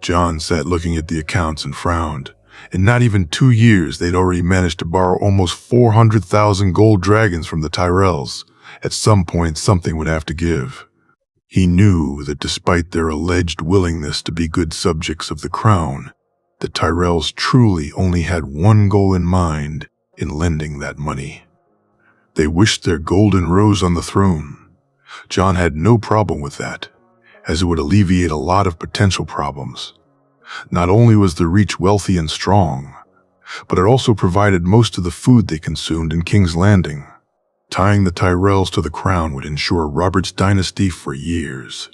John sat looking at the accounts and frowned. In not even 2 years, they'd already managed to borrow almost 400,000 gold dragons from the Tyrells. At some point, something would have to give. He knew that despite their alleged willingness to be good subjects of the crown, the Tyrells truly only had one goal in mind in lending that money. They wished their golden rose on the throne. John had no problem with that, as it would alleviate a lot of potential problems. Not only was the Reach wealthy and strong, but it also provided most of the food they consumed in King's Landing. Tying the Tyrells to the crown would ensure Robert's dynasty for years.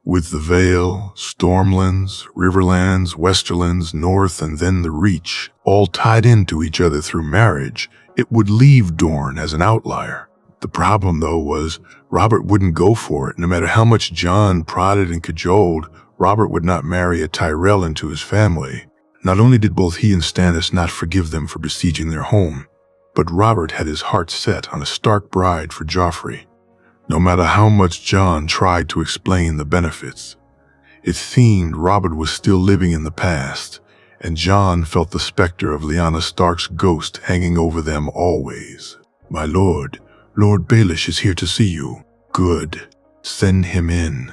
With the Vale, Stormlands, Riverlands, Westerlands, North, and then the Reach, all tied into each other through marriage, it would leave Dorne as an outlier. The problem, though, was Robert wouldn't go for it. No matter how much John prodded and cajoled, Robert would not marry a Tyrell into his family. Not only did both he and Stannis not forgive them for besieging their home, but Robert had his heart set on a Stark bride for Joffrey. No matter how much John tried to explain the benefits, it seemed Robert was still living in the past, and John felt the specter of Lyanna Stark's ghost hanging over them always. "My lord, Lord Baelish is here to see you." "Good. Send him in."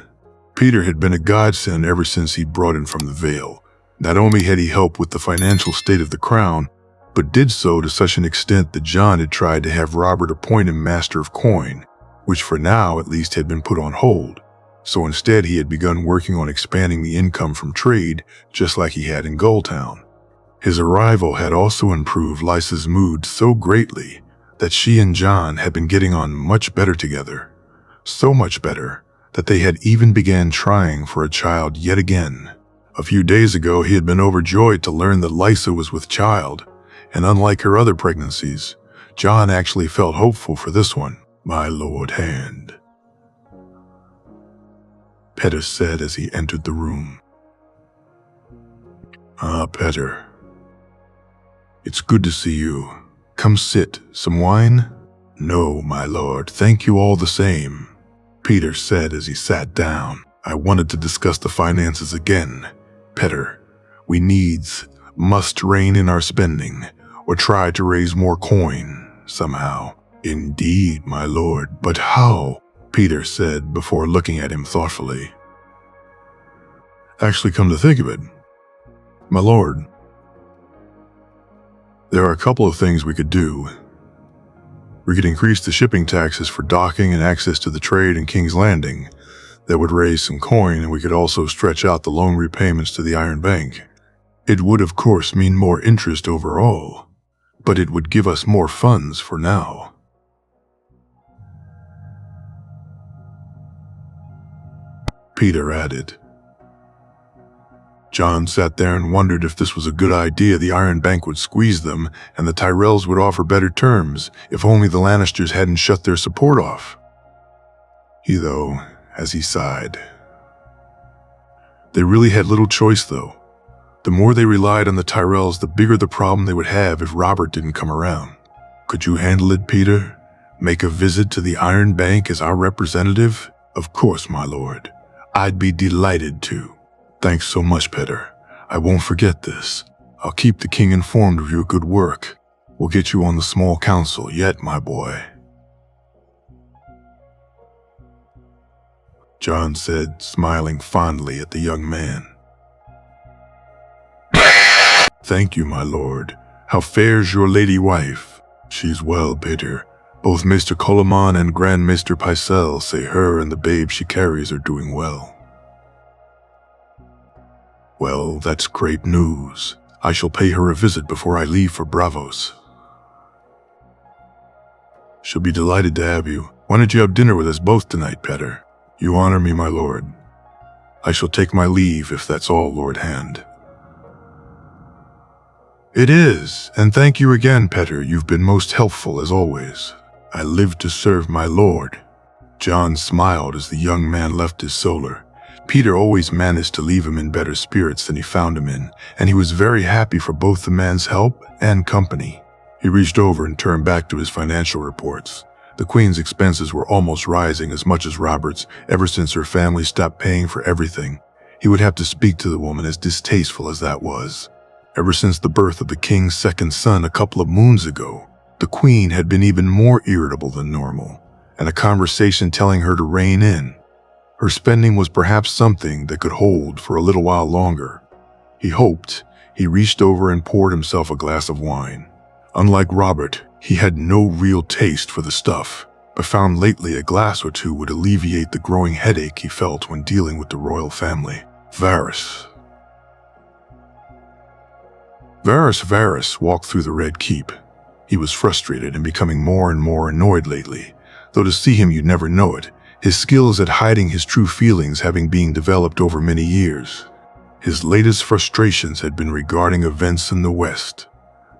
Peter had been a godsend ever since he'd brought him from the Vale. Not only had he helped with the financial state of the crown, but did so to such an extent that John had tried to have Robert appoint him Master of Coin, which for now at least had been put on hold. So instead he had begun working on expanding the income from trade, just like he had in Goldtown. His arrival had also improved Lysa's mood so greatly that she and John had been getting on much better together. So much better that they had even began trying for a child yet again. A few days ago he had been overjoyed to learn that Lysa was with child, and unlike her other pregnancies, John actually felt hopeful for this one. "My Lord Hand," Petter said as he entered the room. "Ah, Petter. It's good to see you. Come sit. Some wine?" "No, my lord, thank you all the same," Peter said as he sat down. "I wanted to discuss the finances again. Petter, we must rein in our spending, or try to raise more coin, somehow." "Indeed, my lord, but how?" Peter said before looking at him thoughtfully. "Actually, come to think of it, my lord, there are a couple of things we could do. We could increase the shipping taxes for docking and access to the trade in King's Landing. That would raise some coin, and we could also stretch out the loan repayments to the Iron Bank. It would, of course, mean more interest overall, but it would give us more funds for now." Peter added. John sat there and wondered if this was a good idea. The Iron Bank would squeeze them, and the Tyrells would offer better terms, if only the Lannisters hadn't shut their support off. As he sighed. They really had little choice, though. The more they relied on the Tyrells, the bigger the problem they would have if Robert didn't come around. "Could you handle it, Peter? Make a visit to the Iron Bank as our representative?" "Of course, my lord. I'd be delighted to." "Thanks so much, Petter. I won't forget this. I'll keep the king informed of your good work. We'll get you on the small council yet, my boy," John said, smiling fondly at the young man. "Thank you, my lord. How fares your lady wife?" "She's well, Peter. Both Mr. Coleman and Grand Mr. Pycelle say her and the babe she carries are doing well." "Well, that's great news. I shall pay her a visit before I leave for Bravos." "She'll be delighted to have you. Why don't you have dinner with us both tonight, Petter?" "You honor me, my lord. I shall take my leave if that's all, Lord Hand." "It is, and thank you again, Petter. You've been most helpful as always." "I live to serve my lord." John smiled as the young man left his solar. Peter always managed to leave him in better spirits than he found him in, and he was very happy for both the man's help and company. He reached over and turned back to his financial reports. The Queen's expenses were almost rising as much as Robert's ever since her family stopped paying for everything. He would have to speak to the woman, as distasteful as that was. Ever since the birth of the king's second son a couple of moons ago, the queen had been even more irritable than normal, and a conversation telling her to rein in. Her spending was perhaps something that could hold for a little while longer. He hoped. He reached over and poured himself a glass of wine. Unlike Robert, he had no real taste for the stuff, but found lately a glass or two would alleviate the growing headache he felt when dealing with the royal family. Varys walked through the Red Keep. He was frustrated and becoming more and more annoyed lately, though to see him you'd never know it, his skills at hiding his true feelings having been developed over many years. His latest frustrations had been regarding events in the West.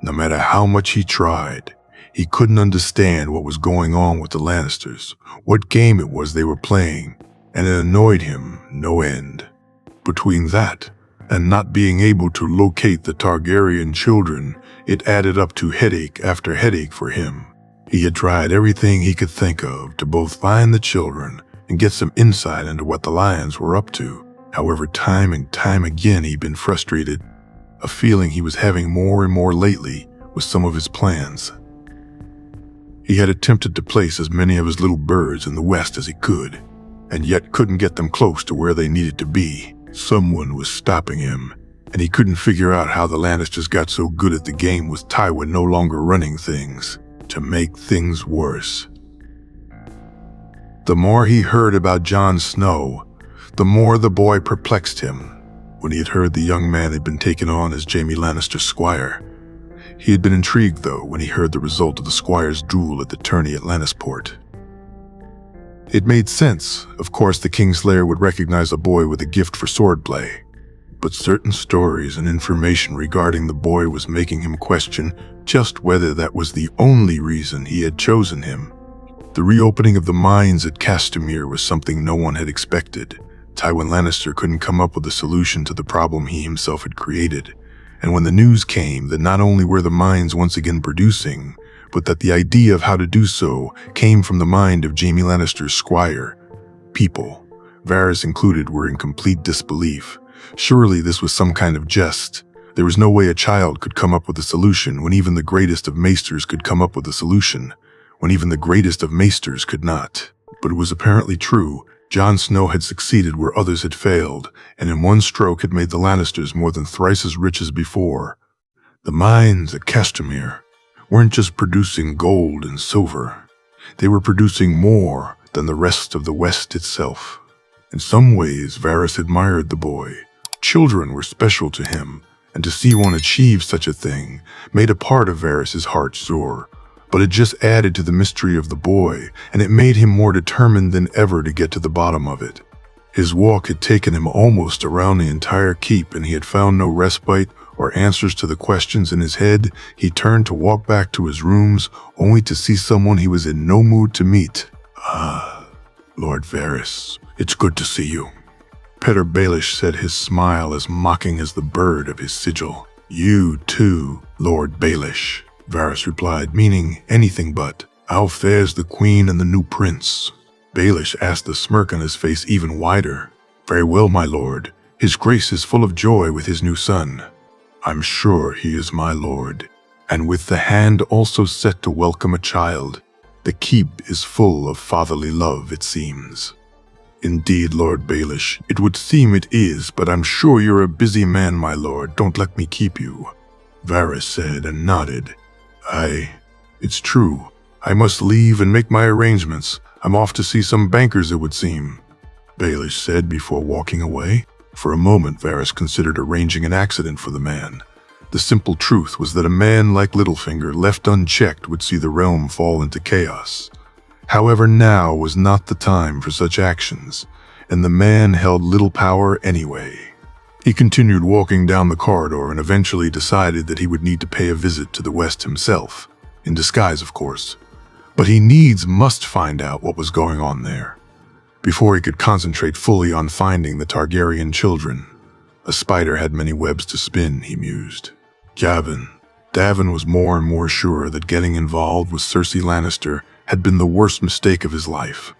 No matter how much he tried, he couldn't understand what was going on with the Lannisters, what game it was they were playing, and it annoyed him no end. Between that and not being able to locate the Targaryen children, it added up to headache after headache for him. He had tried everything he could think of to both find the children and get some insight into what the Lions were up to. However, time and time again he'd been frustrated. A feeling he was having more and more lately with some of his plans. He had attempted to place as many of his little birds in the West as he could, and yet couldn't get them close to where they needed to be. Someone was stopping him, and he couldn't figure out how the Lannisters got so good at the game with Tywin no longer running things, to make things worse. The more he heard about Jon Snow, the more the boy perplexed him. When he had heard the young man had been taken on as Jaime Lannister's squire, he had been intrigued, though, when he heard the result of the squire's duel at the tourney at Lannisport. It made sense. Of course, the Kingslayer would recognize a boy with a gift for swordplay. But certain stories and information regarding the boy was making him question just whether that was the only reason he had chosen him. The reopening of the mines at Castamere was something no one had expected. Tywin Lannister couldn't come up with a solution to the problem he himself had created. And when the news came that not only were the mines once again producing, but that the idea of how to do so came from the mind of Jaime Lannister's squire, people, Varys included, were in complete disbelief. Surely this was some kind of jest. There was no way a child could come up with a solution when even the greatest of maesters could come up with a solution, when even the greatest of maesters could not. But it was apparently true. Jon Snow had succeeded where others had failed, and in one stroke had made the Lannisters more than thrice as rich as before. The mines at Castamere weren't just producing gold and silver. They were producing more than the rest of the West itself. In some ways, Varys admired the boy. Children were special to him, and to see one achieve such a thing made a part of Varys' heart soar. But it just added to the mystery of the boy, and it made him more determined than ever to get to the bottom of it. His walk had taken him almost around the entire keep, and he had found no respite or answers to the questions in his head. He turned to walk back to his rooms, only to see someone he was in no mood to meet. "Ah, Lord Varys, it's good to see you." Petyr Baelish said, his smile as mocking as the bird of his sigil. "You too, Lord Baelish," Varys replied, meaning anything but. "How fares the queen and the new prince?" Baelish asked, the smirk on his face even wider. "Very well, my lord. His grace is full of joy with his new son." "I'm sure he is, my lord. And with the hand also set to welcome a child, the keep is full of fatherly love, it seems." "Indeed, Lord Baelish, it would seem it is, but I'm sure you're a busy man, my lord. Don't let me keep you," Varys said and nodded. It's true. I must leave and make my arrangements. I'm off to see some bankers, it would seem," Baelish said before walking away. For a moment, Varys considered arranging an accident for the man. The simple truth was that a man like Littlefinger, left unchecked, would see the realm fall into chaos. However, now was not the time for such actions, and the man held little power anyway. He continued walking down the corridor and eventually decided that he would need to pay a visit to the West himself, in disguise, of course. But he must find out what was going on there, before he could concentrate fully on finding the Targaryen children. A spider had many webs to spin, he mused. Davin was more and more sure that getting involved with Cersei Lannister had been the worst mistake of his life,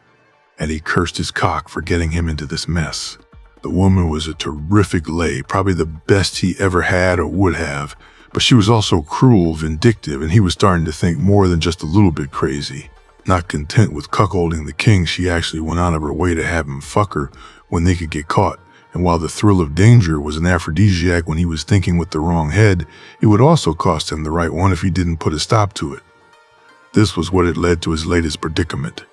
and he cursed his cock for getting him into this mess. The woman was a terrific lay, probably the best he ever had or would have, but she was also cruel, vindictive, and he was starting to think more than just a little bit crazy. Not content with cuckolding the king, she actually went out of her way to have him fuck her when they could get caught. And while the thrill of danger was an aphrodisiac when he was thinking with the wrong head, it would also cost him the right one if he didn't put a stop to it. This was what had led to his latest predicament.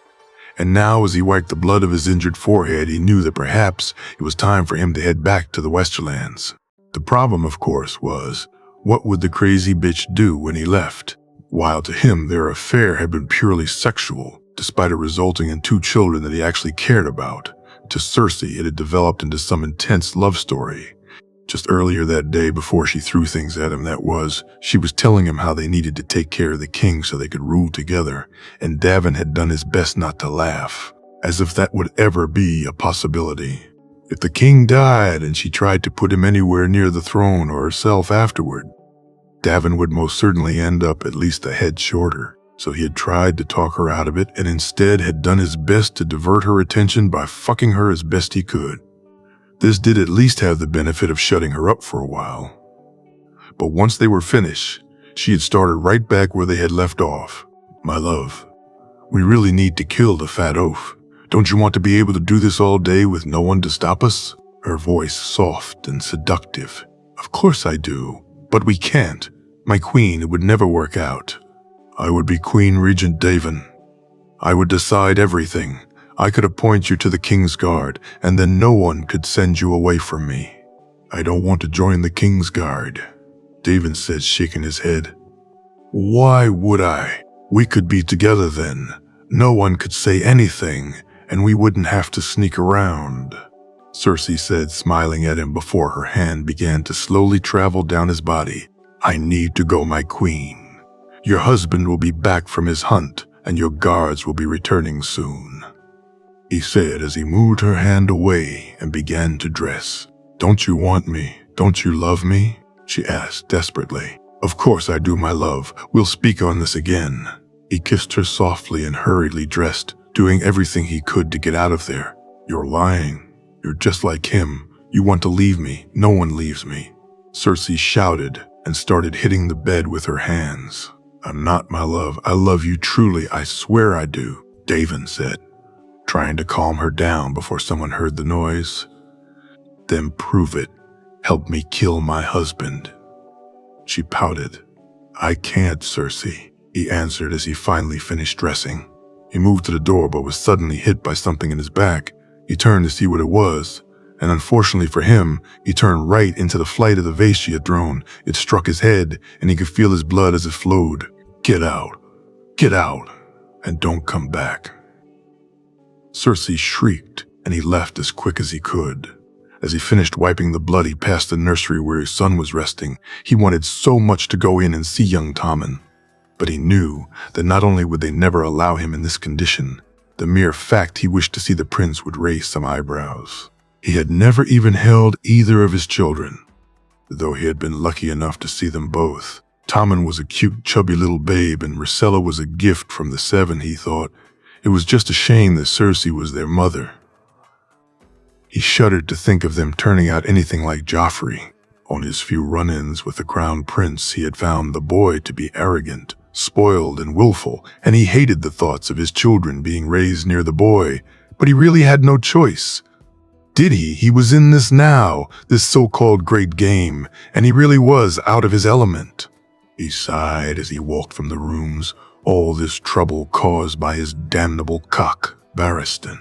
And now, as he wiped the blood of his injured forehead, he knew that perhaps it was time for him to head back to the Westerlands. The problem, of course, was, what would the crazy bitch do when he left? While to him their affair had been purely sexual, despite it resulting in 2 children that he actually cared about, to Cersei it had developed into some intense love story. Just earlier that day, before she threw things at him, she was telling him how they needed to take care of the king so they could rule together, and Davin had done his best not to laugh, as if that would ever be a possibility. If the king died and she tried to put him anywhere near the throne or herself afterward, Davin would most certainly end up at least a head shorter. So he had tried to talk her out of it and instead had done his best to divert her attention by fucking her as best he could. This did at least have the benefit of shutting her up for a while. But once they were finished, she had started right back where they had left off. "My love, we really need to kill the fat oaf. Don't you want to be able to do this all day with no one to stop us?" Her voice soft and seductive. "Of course I do, but we can't. My queen, it would never work out. I would be Queen Regent Davin. I would decide everything. I could appoint you to the King's Guard, and then no one could send you away from me." "I don't want to join the King's Guard," Davin said, shaking his head. "Why would I? We could be together then. No one could say anything, and we wouldn't have to sneak around," Cersei said, smiling at him before her hand began to slowly travel down his body. "I need to go, my queen. Your husband will be back from his hunt, and your guards will be returning soon," he said as he moved her hand away and began to dress. "Don't you want me? Don't you love me?" she asked desperately. "Of course I do, my love. We'll speak on this again." He kissed her softly and hurriedly dressed, doing everything he could to get out of there. "You're lying. You're just like him. You want to leave me. No one leaves me," Cersei shouted and started hitting the bed with her hands. "I'm not, my love. I love you truly. I swear I do," Davin said, trying to calm her down before someone heard the noise. "Then prove it. Help me kill my husband." She pouted. "I can't, Cersei," he answered as he finally finished dressing. He moved to the door but was suddenly hit by something in his back. He turned to see what it was, and unfortunately for him, he turned right into the flight of the vase she had thrown. It struck his head, and he could feel his blood as it flowed. Get out, and don't come back." Cersei shrieked, and he left as quick as he could. As he finished wiping the blood, he passed the nursery where his son was resting. He wanted so much to go in and see young Tommen, but he knew that not only would they never allow him in this condition, the mere fact he wished to see the prince would raise some eyebrows. He had never even held either of his children, though he had been lucky enough to see them both. Tommen was a cute, chubby little babe, and Ricella was a gift from the 7, he thought. It was just a shame that Cersei was their mother. He shuddered to think of them turning out anything like Joffrey. On his few run-ins with the Crown Prince, he had found the boy to be arrogant, spoiled, and willful, and he hated the thoughts of his children being raised near the boy, but he really had no choice. Did he? He was in this now, this so-called great game, and he really was out of his element. He sighed as he walked from the rooms, all this trouble caused by his damnable cock, Barristan.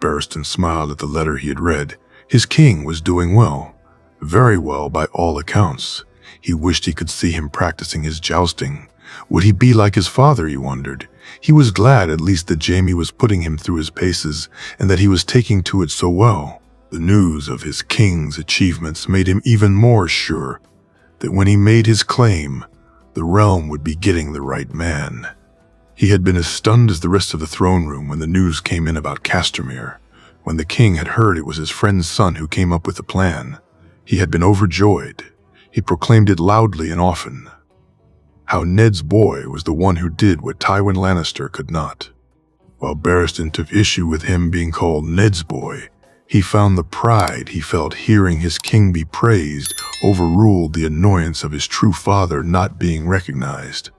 Barristan smiled at the letter he had read. His king was doing well, very well by all accounts. He wished he could see him practicing his jousting. Would he be like his father, he wondered. He was glad at least that Jaime was putting him through his paces and that he was taking to it so well. The news of his king's achievements made him even more sure that when he made his claim, the realm would be getting the right man. He had been as stunned as the rest of the throne room when the news came in about Castamere. When the king had heard it was his friend's son who came up with the plan, he had been overjoyed. He proclaimed it loudly and often. How Ned's boy was the one who did what Tywin Lannister could not. While Barristan took issue with him being called Ned's boy, He found the pride he felt hearing his king be praised overruled the annoyance of his true father not being recognized.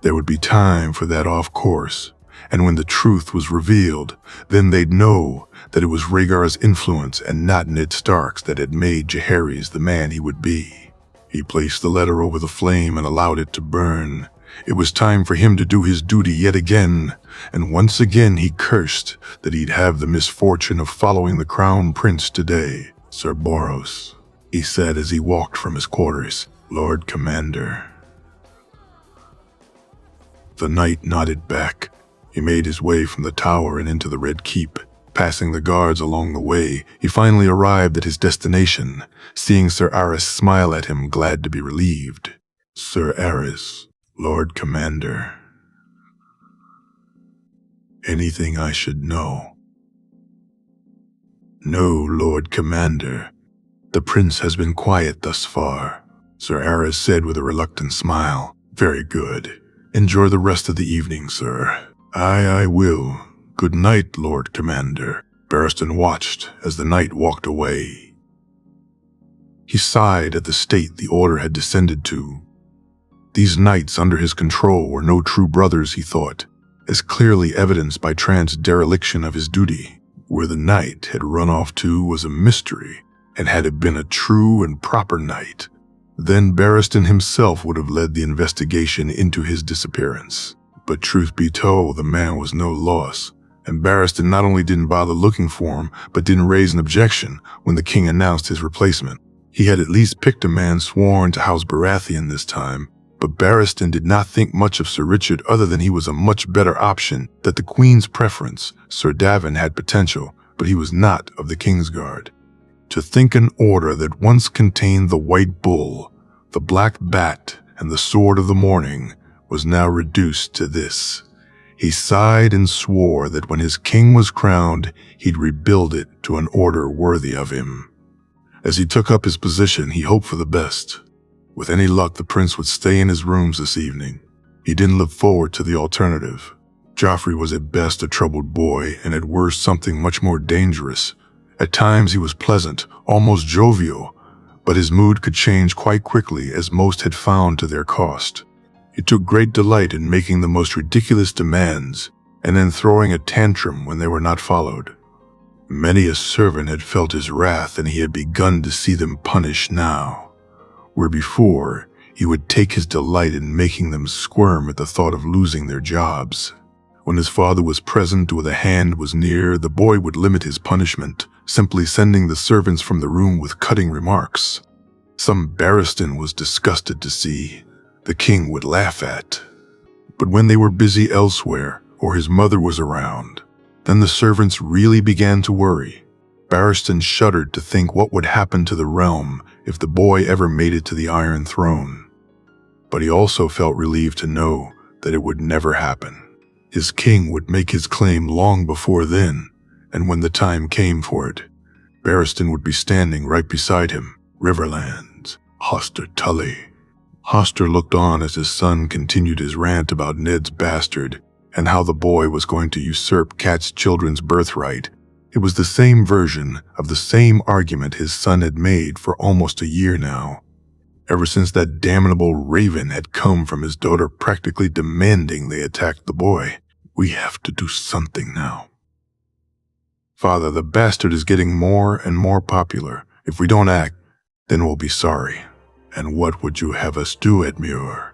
There would be time for that off course, and when the truth was revealed, then they'd know that it was Rhaegar's influence and not Ned Stark's that had made Jaehaerys the man he would be. He placed the letter over the flame and allowed it to burn. It was time for him to do his duty yet again, and once again he cursed that he'd have the misfortune of following the crown prince today. "Sir Boros," he said as he walked from his quarters. "Lord Commander." The knight nodded back. He made his way from the tower and into the Red Keep. Passing the guards along the way, he finally arrived at his destination, seeing Sir Aris smile at him, glad to be relieved. "Sir Aris, Lord Commander. Anything I should know?" "No, Lord Commander. The prince has been quiet thus far," Sir Aris said with a reluctant smile. "Very good. Enjoy the rest of the evening, sir." I will. Good night, Lord Commander." Barristan watched as the knight walked away. He sighed at the state the order had descended to. These knights under his control were no true brothers, he thought, as clearly evidenced by Trant's dereliction of his duty. Where the knight had run off to was a mystery, and had it been a true and proper knight, then Barristan himself would have led the investigation into his disappearance. But truth be told, the man was no loss, and Barristan not only didn't bother looking for him, but didn't raise an objection when the king announced his replacement. He had at least picked a man sworn to House Baratheon this time, but Barristan did not think much of Sir Richard other than he was a much better option, that the Queen's preference. Sir Davin had potential, but he was not of the Kingsguard. To think an order that once contained the White Bull, the Black Bat, and the Sword of the Morning was now reduced to this. He sighed and swore that when his king was crowned, he'd rebuild it to an order worthy of him. As he took up his position, he hoped for the best. With any luck, the prince would stay in his rooms this evening. He didn't look forward to the alternative. Joffrey was at best a troubled boy, and at worst something much more dangerous. At times he was pleasant, almost jovial, but his mood could change quite quickly, as most had found to their cost. He took great delight in making the most ridiculous demands, and then throwing a tantrum when they were not followed. Many a servant had felt his wrath, and he had begun to see them punished now, where before he would take his delight in making them squirm at the thought of losing their jobs. When his father was present or the hand was near, the boy would limit his punishment, simply sending the servants from the room with cutting remarks. Some Barristan was disgusted to see, the king would laugh at. But when they were busy elsewhere, or his mother was around, then the servants really began to worry. Barristan shuddered to think what would happen to the realm if the boy ever made it to the Iron Throne. But he also felt relieved to know that it would never happen. His king would make his claim long before then, and when the time came for it, Barristan would be standing right beside him. Riverlands, Hoster Tully. Hoster looked on as his son continued his rant about Ned's bastard and how the boy was going to usurp Cat's children's birthright. It was the same version of the same argument his son had made for almost a year now, ever since that damnable raven had come from his daughter practically demanding they attack the boy. "We have to do something now. Father, the bastard is getting more and more popular. If we don't act, then we'll be sorry." "And what would you have us do, Edmure?"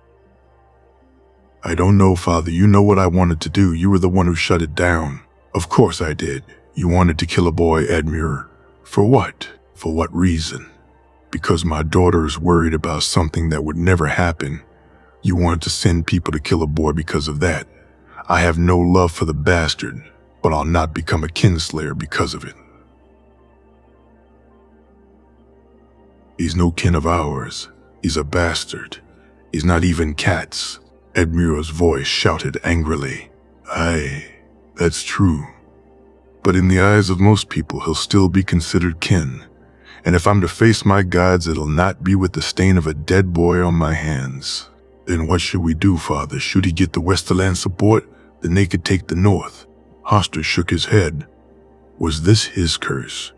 "I don't know, Father. You know what I wanted to do. You were the one who shut it down." "Of course I did. You wanted to kill a boy, Edmure. For what? For what reason?" "Because my daughter is worried about something that would never happen. You wanted to send people to kill a boy because of that. I have no love for the bastard, but I'll not become a kinslayer because of it." "He's no kin of ours. He's a bastard. He's not even Cat's," Edmure's voice shouted angrily. "Aye, that's true. But in the eyes of most people, he'll still be considered kin. And if I'm to face my gods, it'll not be with the stain of a dead boy on my hands." "Then what should we do, Father? Should he get the Westerland support? Then they could take the North." Hoster shook his head. Was this his curse?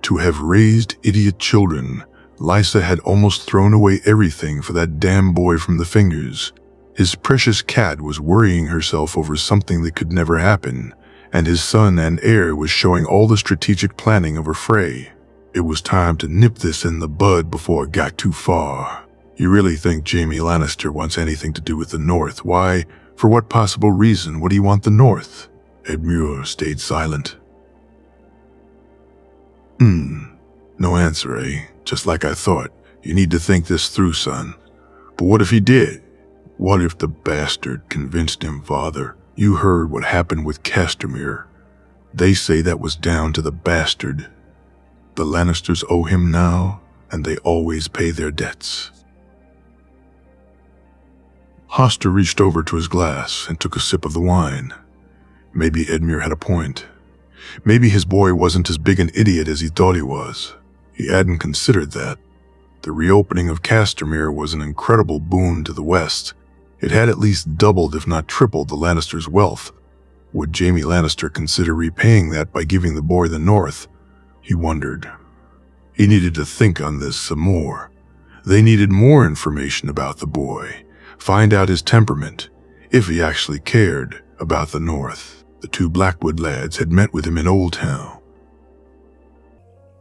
To have raised idiot children, Lysa had almost thrown away everything for that damn boy from the Fingers. His precious cat was worrying herself over something that could never happen, and his son and heir was showing all the strategic planning of her fray. It was time to nip this in the bud before it got too far. You really think Jaime Lannister wants anything to do with the North? Why, for what possible reason would he want the North? Edmure stayed silent. No answer, eh? Just like I thought. You need to think this through, son. But what if he did? What if the bastard convinced him, father? You heard what happened with Castamere. They say that was down to the bastard. The Lannisters owe him now, and they always pay their debts. Hoster reached over to his glass and took a sip of the wine. Maybe Edmure had a point. Maybe his boy wasn't as big an idiot as he thought he was. He hadn't considered that. The reopening of Castamere was an incredible boon to the West. It had at least doubled, if not tripled, the Lannisters' wealth. Would Jaime Lannister consider repaying that by giving the boy the North? He wondered. He needed to think on this some more. They needed more information about the boy. Find out his temperament, if he actually cared about the North. The two Blackwood lads had met with him in Old Town.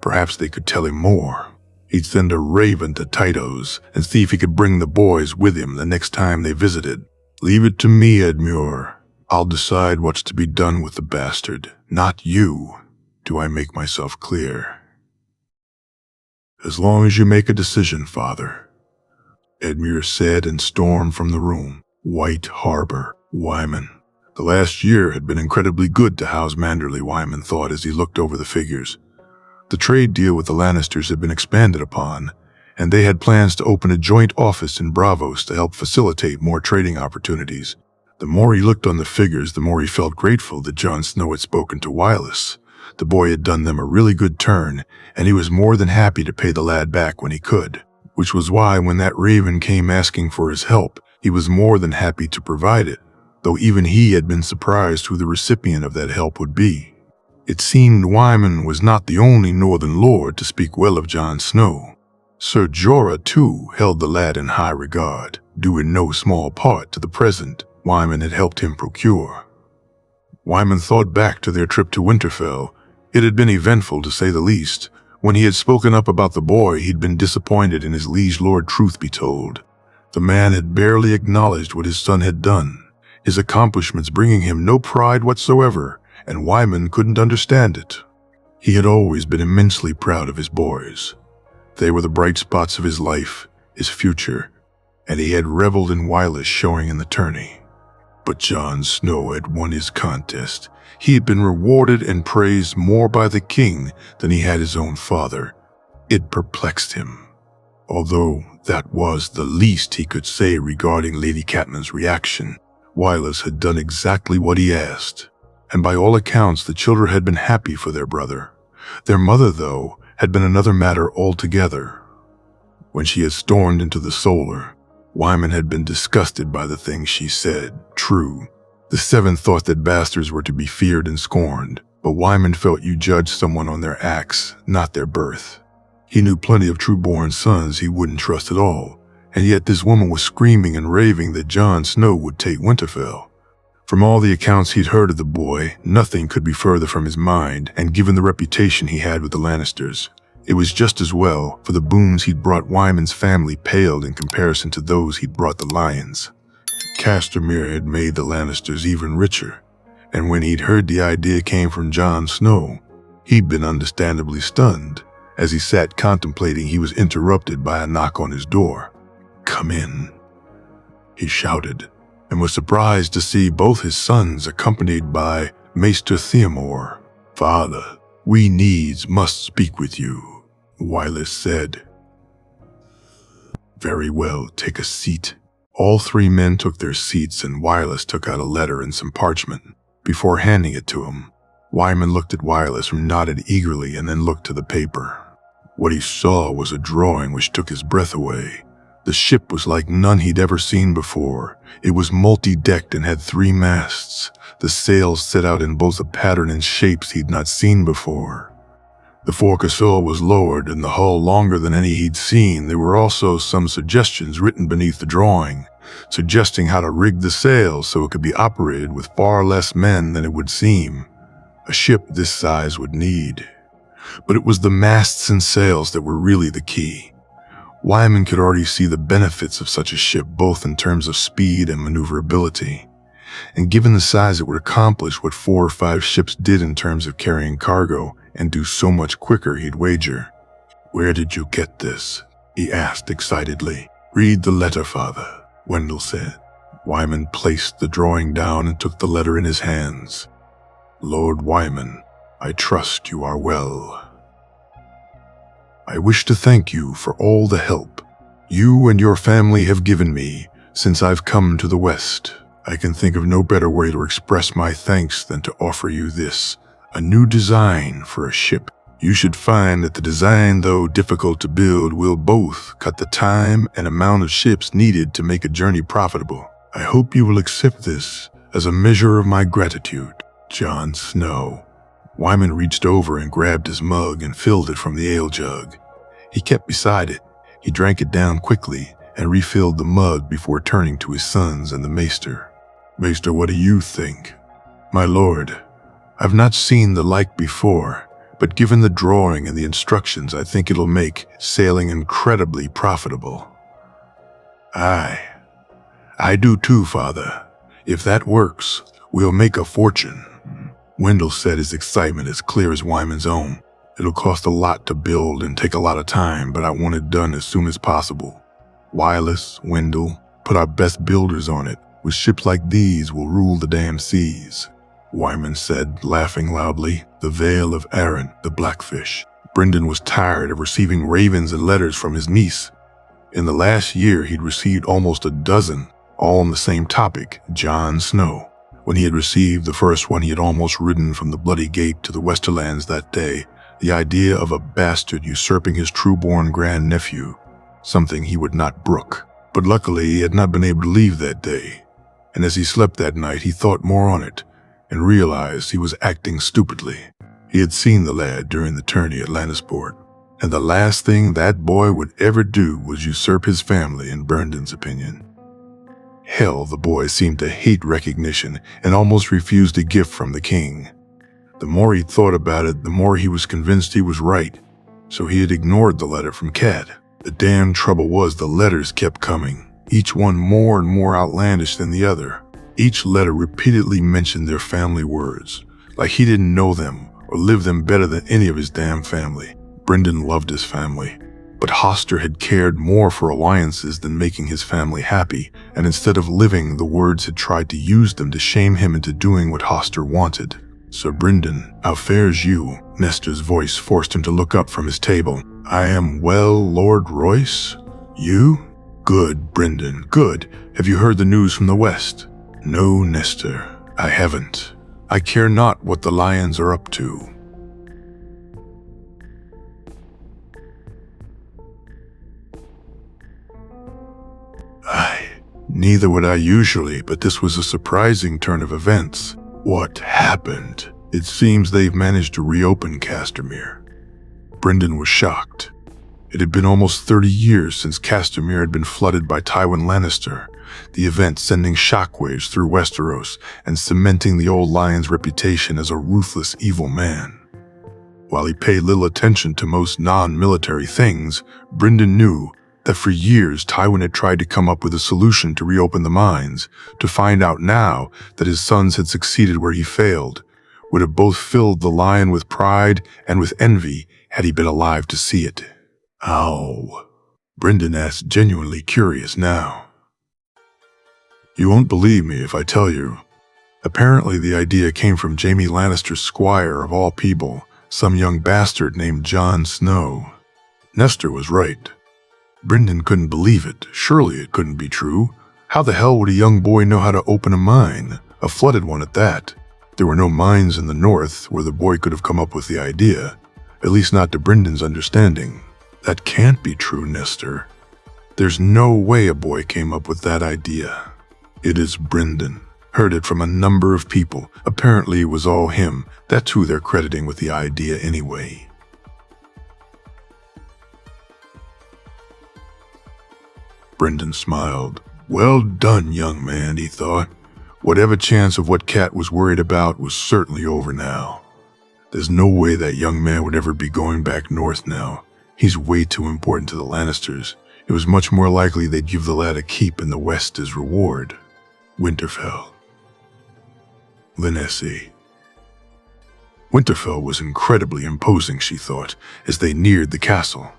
Perhaps they could tell him more. He'd send a raven to Tytos and see if he could bring the boys with him the next time they visited. Leave it to me, Edmure. I'll decide what's to be done with the bastard, not you. Do I make myself clear? As long as you make a decision, father, Edmure said and stormed from the room. White Harbor, Wyman. The last year had been incredibly good to House Manderley, Wyman thought as he looked over the figures. The trade deal with the Lannisters had been expanded upon, and they had plans to open a joint office in Braavos to help facilitate more trading opportunities. The more he looked on the figures, the more he felt grateful that Jon Snow had spoken to Wireless. The boy had done them a really good turn, and he was more than happy to pay the lad back when he could, which was why when that raven came asking for his help, he was more than happy to provide it, though even he had been surprised who the recipient of that help would be. It seemed Wyman was not the only northern lord to speak well of Jon Snow. Ser Jorah, too, held the lad in high regard, due in no small part to the present Wyman had helped him procure. Wyman thought back to their trip to Winterfell. It had been eventful, to say the least. When he had spoken up about the boy, he'd been disappointed in his liege lord, truth be told. The man had barely acknowledged what his son had done, his accomplishments bringing him no pride whatsoever, and Wyman couldn't understand it. He had always been immensely proud of his boys. They were the bright spots of his life, his future, and he had reveled in Wireless showing in the tourney. But Jon Snow had won his contest. He had been rewarded and praised more by the king than he had his own father. It perplexed him. Although that was the least he could say regarding Lady Catelyn's reaction. Wireless had done exactly what he asked, and by all accounts the children had been happy for their brother. Their mother, though, had been another matter altogether. When she had stormed into the Solar, Wyman had been disgusted by the things she said. True, the Seven thought that bastards were to be feared and scorned, but Wyman felt you judged someone on their acts, not their birth. He knew plenty of true-born sons he wouldn't trust at all, and yet this woman was screaming and raving that Jon Snow would take Winterfell. From all the accounts he'd heard of the boy, nothing could be further from his mind, and given the reputation he had with the Lannisters, it was just as well, for the boons he'd brought Wyman's family paled in comparison to those he'd brought the Lions. Castamere had made the Lannisters even richer, and when he'd heard the idea came from Jon Snow, he'd been understandably stunned. As he sat contemplating, he was interrupted by a knock on his door. "Come in," he shouted, and was surprised to see both his sons accompanied by Maester Theomore. "Father, we needs must speak with you," Wireless said. "Very well, take a seat." All three men took their seats, and Wireless took out a letter and some parchment. Before handing it to him, Wyman looked at Wireless, who nodded eagerly and then looked to the paper. What he saw was a drawing which took his breath away. The ship was like none he'd ever seen before. It was multi-decked and had 3 masts. The sails set out in both a pattern and shapes he'd not seen before. The forecastle was lowered and the hull longer than any he'd seen. There were also some suggestions written beneath the drawing, suggesting how to rig the sails so it could be operated with far less men than it would seem a ship this size would need. But it was the masts and sails that were really the key. Wyman could already see the benefits of such a ship, both in terms of speed and maneuverability. And given the size, it would accomplish what 4 or 5 ships did in terms of carrying cargo, and do so much quicker, he'd wager. "Where did you get this?" he asked excitedly. "Read the letter, Father," Wendell said. Wyman placed the drawing down and took the letter in his hands. "Lord Wyman, I trust you are well. I wish to thank you for all the help you and your family have given me since I've come to the West. I can think of no better way to express my thanks than to offer you this, a new design for a ship. You should find that the design, though difficult to build, will both cut the time and amount of ships needed to make a journey profitable. I hope you will accept this as a measure of my gratitude. Jon Snow." Wyman reached over and grabbed his mug and filled it from the ale jug. He kept beside it. He drank it down quickly and refilled the mug before turning to his sons and the maester. "Maester, what do you think?" "My lord, I've not seen the like before, but given the drawing and the instructions, I think it'll make sailing incredibly profitable." I do too, Father. If that works, we'll make a fortune." Wendell said, his excitement as clear as Wyman's own. "It'll cost a lot to build and take a lot of time, but I want it done as soon as possible. Wireless, Wendell, put our best builders on it. With ships like these, we'll rule the damn seas." Wyman said, laughing loudly. "The Vale of Arryn, the Blackfish." Brendan was tired of receiving ravens and letters from his niece. In the last year, he'd received almost a dozen, all on the same topic, Jon Snow. When he had received the first one, he had almost ridden from the Bloody Gate to the Westerlands that day, the idea of a bastard usurping his true-born grandnephew, something he would not brook. But luckily, he had not been able to leave that day, and as he slept that night, he thought more on it, and realized he was acting stupidly. He had seen the lad during the tourney at Lannisport, and the last thing that boy would ever do was usurp his family, in Brendan's opinion. Hell, the boy seemed to hate recognition and almost refused a gift from the king. The more he thought about it, the more he was convinced he was right, so he had ignored the letter from Cat. The damn trouble was the letters kept coming, each one more and more outlandish than the other. Each letter repeatedly mentioned their family words, like he didn't know them or live them better than any of his damn family. Brendan loved his family, but Hoster had cared more for alliances than making his family happy, and instead of living, the words had tried to use them to shame him into doing what Hoster wanted. "Sir Brendan, how fares you?" Nestor's voice forced him to look up from his table. "I am well, Lord Royce. You?" "Good, Brendan, good. Have you heard the news from the West?" "No, Nestor, I haven't. I care not what the lions are up to." Neither would I usually, but this was a surprising turn of events. "What happened?" "It seems they've managed to reopen Castamere." Brendan was shocked. It had been almost 30 years since Castamere had been flooded by Tywin Lannister, the event sending shockwaves through Westeros and cementing the old lion's reputation as a ruthless, evil man. While he paid little attention to most non-military things, Brendan knew that for years Tywin had tried to come up with a solution to reopen the mines. To find out now that his sons had succeeded where he failed would have both filled the lion with pride and with envy had he been alive to see it. "How?" Brendan asked, genuinely curious now. "You won't believe me if I tell you. Apparently the idea came from Jaime Lannister's squire of all people, some young bastard named Jon Snow." Nestor was right. Brendan couldn't believe it. Surely it couldn't be true. How the hell would a young boy know how to open a mine? A flooded one at that. There were no mines in the north where the boy could have come up with the idea, at least not to Brendan's understanding. "That can't be true, Nestor. There's no way a boy came up with that idea." "It is Brendan. Heard it from a number of people. Apparently it was all him. That's who they're crediting with the idea anyway." Brendan smiled. Well done, young man, he thought. Whatever chance of what Kat was worried about was certainly over now. There's no way that young man would ever be going back north now. He's way too important to the Lannisters. It was much more likely they'd give the lad a keep in the west as reward. Winterfell. Lynesy. Winterfell was incredibly imposing, she thought, as they neared the castle.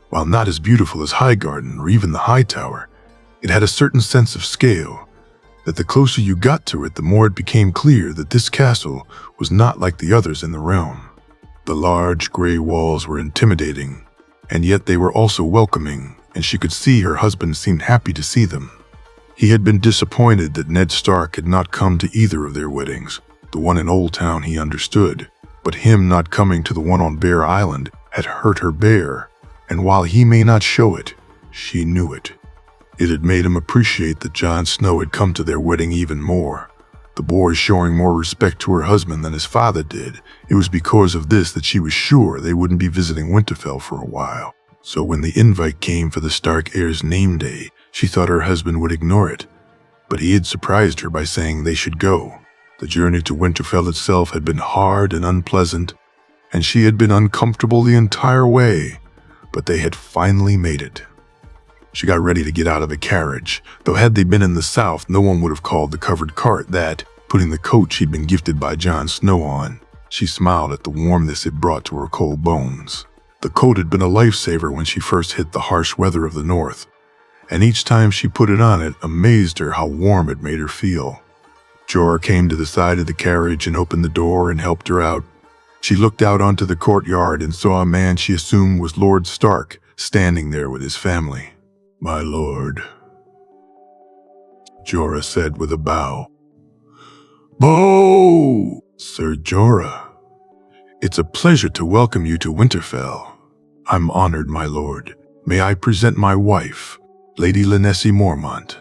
While not as beautiful as Highgarden or even the High Tower, it had a certain sense of scale, that the closer you got to it, the more it became clear that this castle was not like the others in the realm. The large gray walls were intimidating, and yet they were also welcoming, and she could see her husband seemed happy to see them. He had been disappointed that Ned Stark had not come to either of their weddings. The one in Old Town he understood, but him not coming to the one on Bear Island had hurt her bare, and while he may not show it, she knew it. It had made him appreciate that Jon Snow had come to their wedding even more. The boy showing more respect to her husband than his father did. It was because of this that she was sure they wouldn't be visiting Winterfell for a while. So when the invite came for the Stark heir's name day, she thought her husband would ignore it. But he had surprised her by saying they should go. The journey to Winterfell itself had been hard and unpleasant, and she had been uncomfortable the entire way, but they had finally made it. She got ready to get out of the carriage, though had they been in the south, no one would have called the covered cart that, putting the coat she'd been gifted by Jon Snow on. She smiled at the warmness it brought to her cold bones. The coat had been a lifesaver when she first hit the harsh weather of the north, and each time she put it on, it amazed her how warm it made her feel. Jorah came to the side of the carriage and opened the door and helped her out. She looked out onto the courtyard and saw a man she assumed was Lord Stark standing there with his family. "My lord," Jorah said with a bow. "Bo! Sir Jorah. It's a pleasure to welcome you to Winterfell. I'm honored, my lord. May I present my wife, Lady Lynesy Mormont,"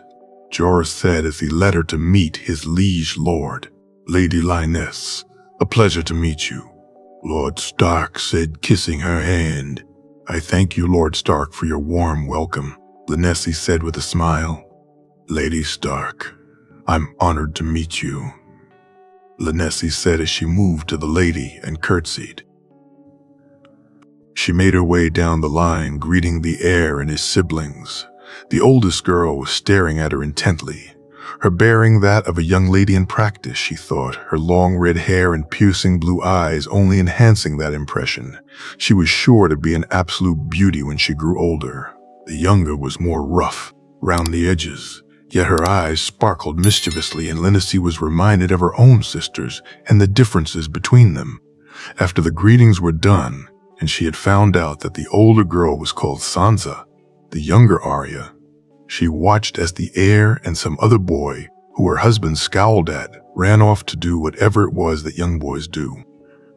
Jorah said as he led her to meet his liege lord. "Lady Lyness, a pleasure to meet you," Lord Stark said, kissing her hand. "I thank you, Lord Stark, for your warm welcome," Lynesy said with a smile. "Lady Stark, I'm honored to meet you," Lynesy said as she moved to the lady and curtsied. She made her way down the line, greeting the heir and his siblings. The oldest girl was staring at her intently, her bearing that of a young lady in practice, she thought, her long red hair and piercing blue eyes only enhancing that impression. She was sure to be an absolute beauty when she grew older. The younger was more rough, round the edges, yet her eyes sparkled mischievously, and Lynesy was reminded of her own sisters and the differences between them. After the greetings were done, and she had found out that the older girl was called Sansa, the younger Arya, she watched as the heir and some other boy, who her husband scowled at, ran off to do whatever it was that young boys do.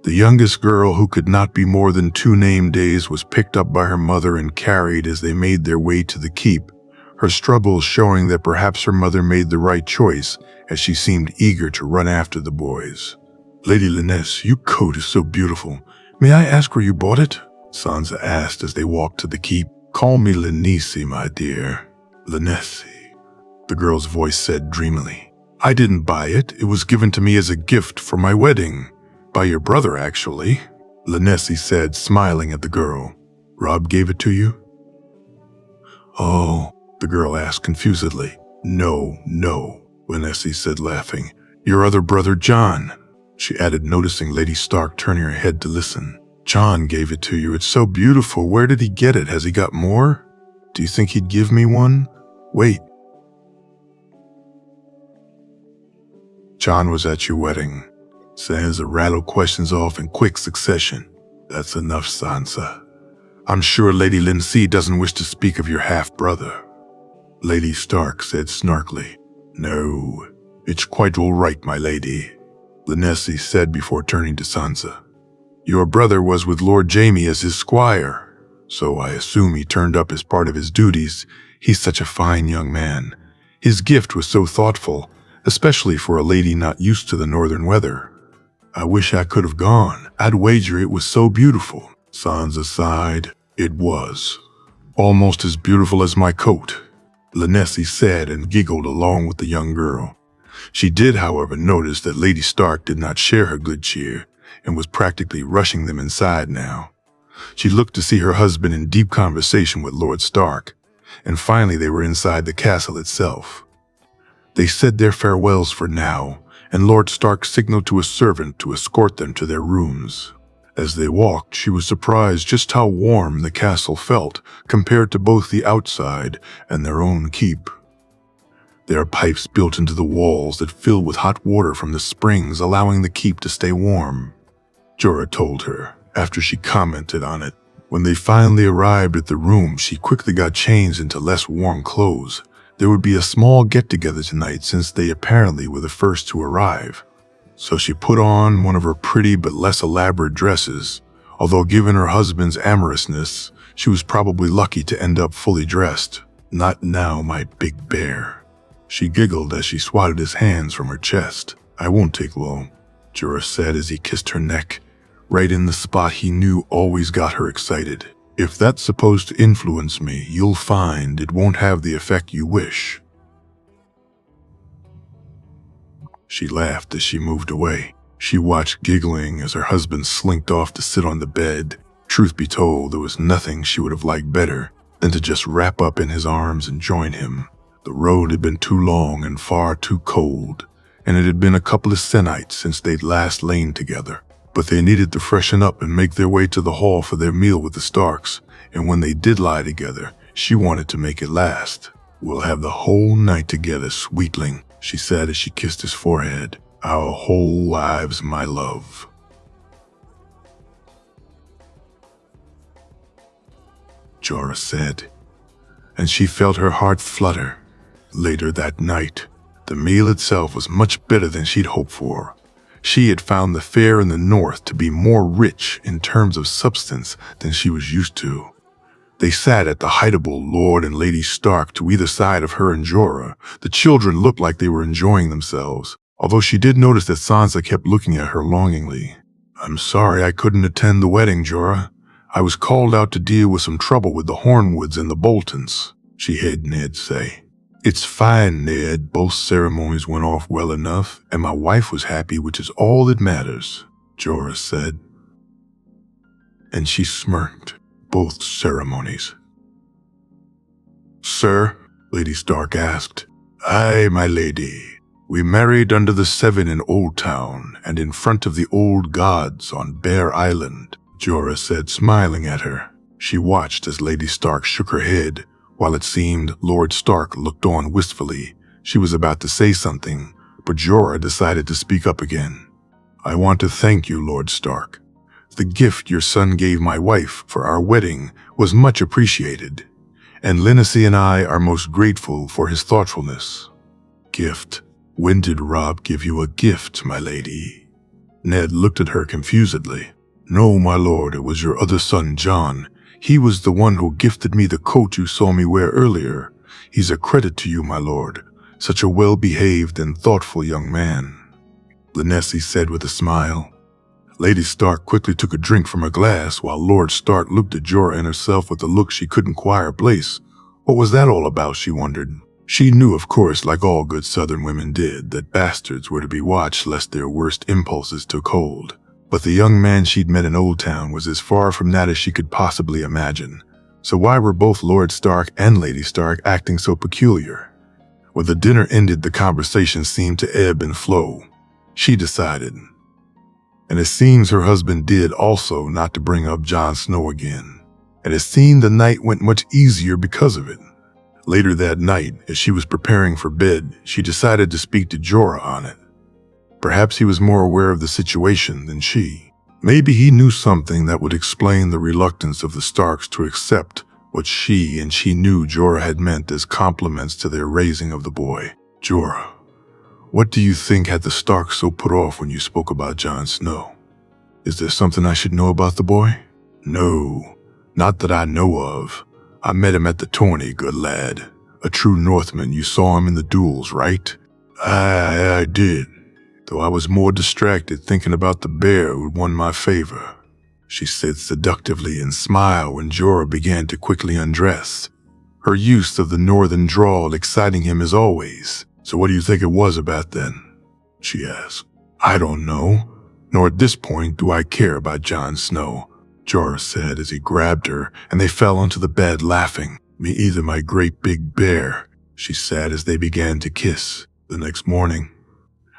The youngest girl, who could not be more than 2 name days, was picked up by her mother and carried as they made their way to the keep, her struggles showing that perhaps her mother made the right choice, as she seemed eager to run after the boys. "Lady Lyness, your coat is so beautiful. May I ask where you bought it?" Sansa asked as they walked to the keep. "Call me Lynesy, my dear." "Lynesy," the girl's voice said dreamily. "I didn't buy it. It was given to me as a gift for my wedding. By your brother, actually," Lynesy said, smiling at the girl. "Rob gave it to you?" "Oh," the girl asked confusedly. No, Lynesy said, laughing. "Your other brother, Jon," she added, noticing Lady Stark turning her head to listen. "Jon gave it to you. It's so beautiful. Where did he get it? Has he got more? Do you think he'd give me one? Wait. Jon was at your wedding," Sansa rattled questions off in quick succession. "That's enough, Sansa. I'm sure Lady Lynesy doesn't wish to speak of your half-brother," Lady Stark said snarkily. "No, it's quite all right, my lady," Lynesy said before turning to Sansa. "Your brother was with Lord Jaime as his squire, so I assume he turned up as part of his duties. He's such a fine young man. His gift was so thoughtful, especially for a lady not used to the northern weather. I wish I could have gone. I'd wager it was so beautiful." Sansa sighed. "It was. Almost as beautiful as my coat." Lynessie said and giggled along with the young girl. She did, however, notice that Lady Stark did not share her good cheer and was practically rushing them inside now. She looked to see her husband in deep conversation with Lord Stark, and finally they were inside the castle itself. They said their farewells for now, and Lord Stark signaled to a servant to escort them to their rooms. As they walked, she was surprised just how warm the castle felt compared to both the outside and their own keep. There are pipes built into the walls that fill with hot water from the springs, allowing the keep to stay warm, Jorah told her, after she commented on it. When they finally arrived at the room, she quickly got changed into less warm clothes. There would be a small get-together tonight since they apparently were the first to arrive. So she put on one of her pretty but less elaborate dresses. Although given her husband's amorousness, she was probably lucky to end up fully dressed. "Not now, my big bear." She giggled as she swatted his hands from her chest. "I won't take long," Jorah said as he kissed her neck, right in the spot he knew always got her excited. "If that's supposed to influence me, you'll find it won't have the effect you wish." She laughed as she moved away. She watched giggling as her husband slinked off to sit on the bed. Truth be told, there was nothing she would have liked better than to just wrap up in his arms and join him. The road had been too long and far too cold, and it had been a couple of se'nights since they'd last lain together. But they needed to freshen up and make their way to the hall for their meal with the Starks, and when they did lie together, she wanted to make it last. "We'll have the whole night together, sweetling," she said as she kissed his forehead. "Our whole lives, my love." Jorah said, and she felt her heart flutter. Later that night, the meal itself was much better than she'd hoped for. She had found the fare in the north to be more rich in terms of substance than she was used to. They sat at the hideable Lord and Lady Stark to either side of her and Jorah. The children looked like they were enjoying themselves, although she did notice that Sansa kept looking at her longingly. "I'm sorry I couldn't attend the wedding, Jorah. I was called out to deal with some trouble with the Hornwoods and the Boltons," she heard Ned say. "It's fine, Ned. Both ceremonies went off well enough, and my wife was happy, which is all that matters," Jorah said. And she smirked. "Both ceremonies." "Sir?" Lady Stark asked. "Aye, my lady. We married under the Seven in Old Town and in front of the old gods on Bear Island," Jorah said, smiling at her. She watched as Lady Stark shook her head, while it seemed Lord Stark looked on wistfully. She was about to say something, but Jorah decided to speak up again. "I want to thank you, Lord Stark. The gift your son gave my wife for our wedding was much appreciated, and Lynessie and I are most grateful for his thoughtfulness." "Gift? When did Robb give you a gift, my lady?" Ned looked at her confusedly. "No, my lord, it was your other son, Jon. He was the one who gifted me the coat you saw me wear earlier. He's a credit to you, my lord. Such a well-behaved and thoughtful young man," Lynessie said with a smile. Lady Stark quickly took a drink from her glass, while Lord Stark looked at Jorah and herself with a look she couldn't quite place. What was that all about, she wondered. She knew, of course, like all good Southern women did, that bastards were to be watched lest their worst impulses took hold. But the young man she'd met in Old Town was as far from that as she could possibly imagine. So why were both Lord Stark and Lady Stark acting so peculiar? When the dinner ended, the conversation seemed to ebb and flow, she decided. And it seems her husband did also, not to bring up Jon Snow again. And it seemed the night went much easier because of it. Later that night, as she was preparing for bed, she decided to speak to Jorah on it. Perhaps he was more aware of the situation than she. Maybe he knew something that would explain the reluctance of the Starks to accept what she knew Jorah had meant as compliments to their raising of the boy. "Jorah, what do you think had the Starks so put off when you spoke about Jon Snow? Is there something I should know about the boy?" "No, not that I know of. I met him at the tourney, good lad. A true Northman. You saw him in the duels, right?" I did. Though I was more distracted thinking about the bear who'd won my favor," she said seductively and smiled when Jorah began to quickly undress. her use of the northern drawl exciting him as always. "So what do you think it was about then?" she asked. "I don't know, nor at this point do I care about Jon Snow," Jorah said as he grabbed her, and they fell onto the bed laughing. "Me either, my great big bear," she said as they began to kiss. The next morning,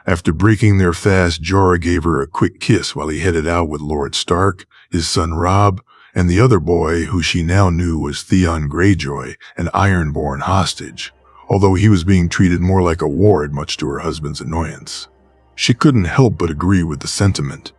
after breaking their fast, Jorah gave her a quick kiss while he headed out with Lord Stark, his son Robb, and the other boy who she now knew was Theon Greyjoy, an Ironborn hostage, although he was being treated more like a ward, much to her husband's annoyance. She couldn't help but agree with the sentiment.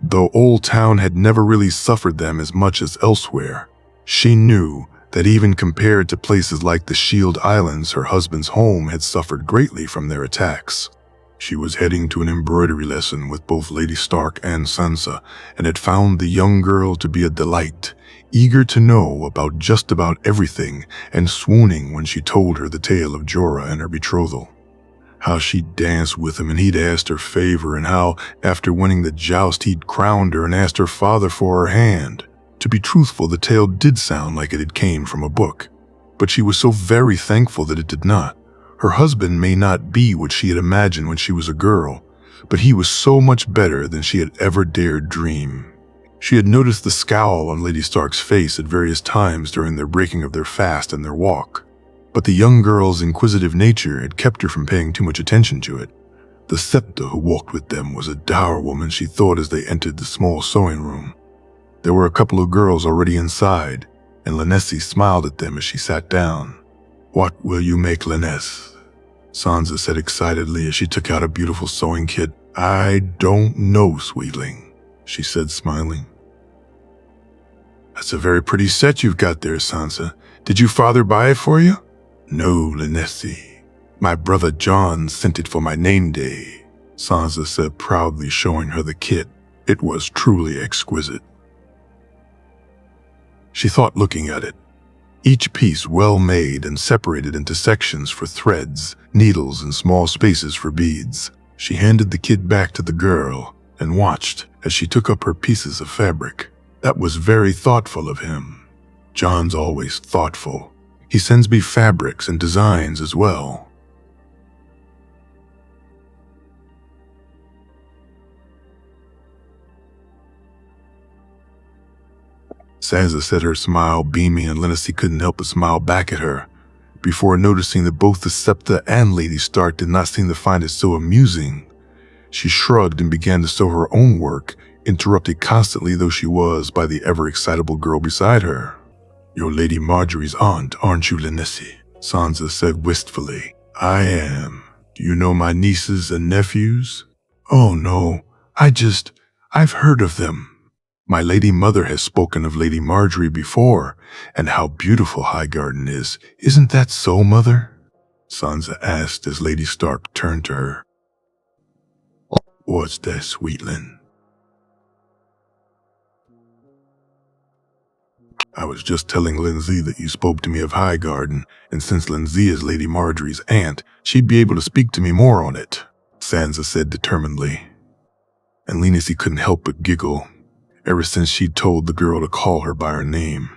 Though Old Town had never really suffered them as much as elsewhere, she knew that even compared to places like the Shield Islands, her husband's home had suffered greatly from their attacks. She was heading to an embroidery lesson with both Lady Stark and Sansa, and had found the young girl to be a delight, eager to know about just about everything and swooning when she told her the tale of Jorah and her betrothal. How she'd danced with him and he'd asked her favor, and how, after winning the joust, he'd crowned her and asked her father for her hand. To be truthful, the tale did sound like it had came from a book, but she was so very thankful that it did not. Her husband may not be what she had imagined when she was a girl, but he was so much better than she had ever dared dream. She had noticed the scowl on Lady Stark's face at various times during their breaking of their fast and their walk, but the young girl's inquisitive nature had kept her from paying too much attention to it. The Septa who walked with them was a dour woman, she thought as they entered the small sewing room. There were a couple of girls already inside, and Lenesi smiled at them as she sat down. "What will you make, Leness?" Sansa said excitedly as she took out a beautiful sewing kit. "I don't know, sweetling," she said, smiling. "That's a very pretty set you've got there, Sansa. Did your father buy it for you?" "No, Lenesi. My brother Jon sent it for my name day," Sansa said proudly, showing her the kit. It was truly exquisite. She thought, looking at it. Each piece well made and separated into sections for threads, needles, and small spaces for beads. She handed the kit back to the girl and watched as she took up her pieces of fabric. That was very thoughtful of him. Jon's always thoughtful. He sends me fabrics and designs as well. Sansa said, her smile beaming, and Lenesi couldn't help but smile back at her, before noticing that both the Septa and Lady Stark did not seem to find it so amusing. She shrugged and began to sew her own work, interrupted constantly though she was by the ever-excitable girl beside her. "You're Lady Margaery's aunt, aren't you, Lenesi?" Sansa said wistfully. "I am. Do you know my nieces and nephews?" "Oh no, I've heard of them. My lady mother has spoken of Lady Margaery before, and how beautiful Highgarden is. Isn't that so, mother?" Sansa asked as Lady Stark turned to her. "What's that, sweetling?" "I was just telling Lindsay that you spoke to me of Highgarden, and since Lindsay is Lady Margaery's aunt, she'd be able to speak to me more on it," Sansa said determinedly. And Lenesi couldn't help but giggle, ever since she'd told the girl to call her by her name.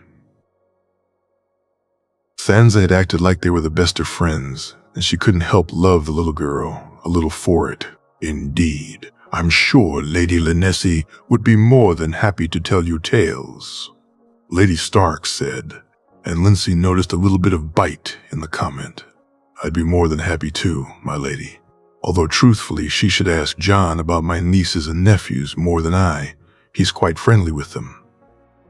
Sansa had acted like they were the best of friends, and she couldn't help love the little girl a little for it. "Indeed, I'm sure Lady Lenesi would be more than happy to tell you tales," Lady Stark said, and Lindsay noticed a little bit of bite in the comment. "I'd be more than happy too, my lady. Although truthfully, she should ask Jon about my nieces and nephews more than I. He's quite friendly with them,"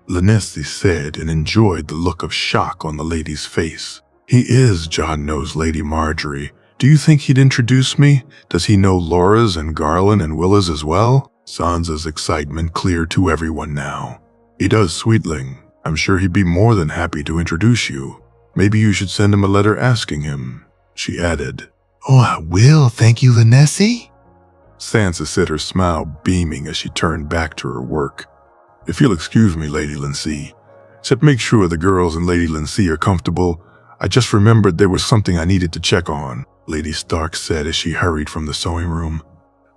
Lenesi said, and enjoyed the look of shock on the lady's face. "He is, Jon knows Lady Margaery. Do you think he'd introduce me? Does he know Laura's and Garland and Willa's as well?" Sansa's excitement clear to everyone now. "He does, sweetling. I'm sure he'd be more than happy to introduce you. Maybe you should send him a letter asking him," she added. "Oh, I will, thank you, Lenesi," Sansa said, her smile beaming as she turned back to her work. "If you'll excuse me, Lady Lindsay, except make sure the girls and Lady Lindsay are comfortable. I just remembered there was something I needed to check on," Lady Stark said as she hurried from the sewing room.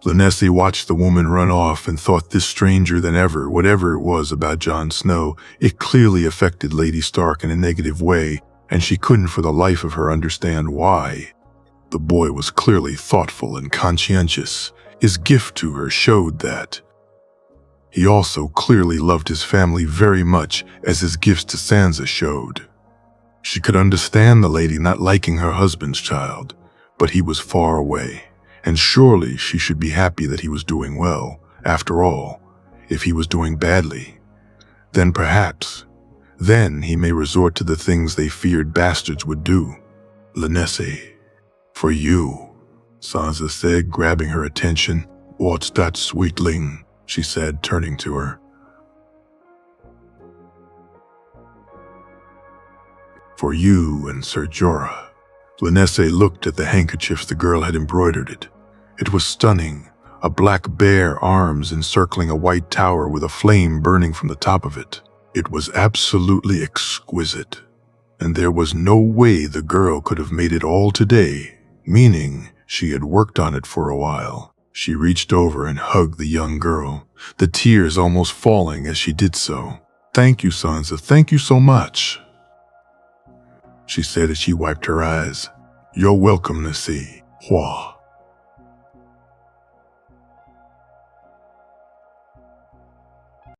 Lenesi watched the woman run off and thought this stranger than ever, whatever it was about Jon Snow, it clearly affected Lady Stark in a negative way, and she couldn't for the life of her understand why. The boy was clearly thoughtful and conscientious. His gift to her showed that. He also clearly loved his family very much, as his gifts to Sansa showed. She could understand the lady not liking her husband's child, but he was far away, and surely she should be happy that he was doing well. After all, if he was doing badly, then he may resort to the things they feared bastards would do. Lanesse, for you, Sansa said, grabbing her attention. What's that, sweetling? She said, turning to her. For you and Ser Jorah. Lanesse looked at the handkerchiefs the girl had embroidered it. It was stunning, a black bear arms encircling a white tower with a flame burning from the top of it. It was absolutely exquisite, and there was no way the girl could have made it all today, meaning she had worked on it for a while. She reached over and hugged the young girl, the tears almost falling as she did so. Thank you, Sansa, thank you so much, she said as she wiped her eyes. You're welcome, Nessie. Hua.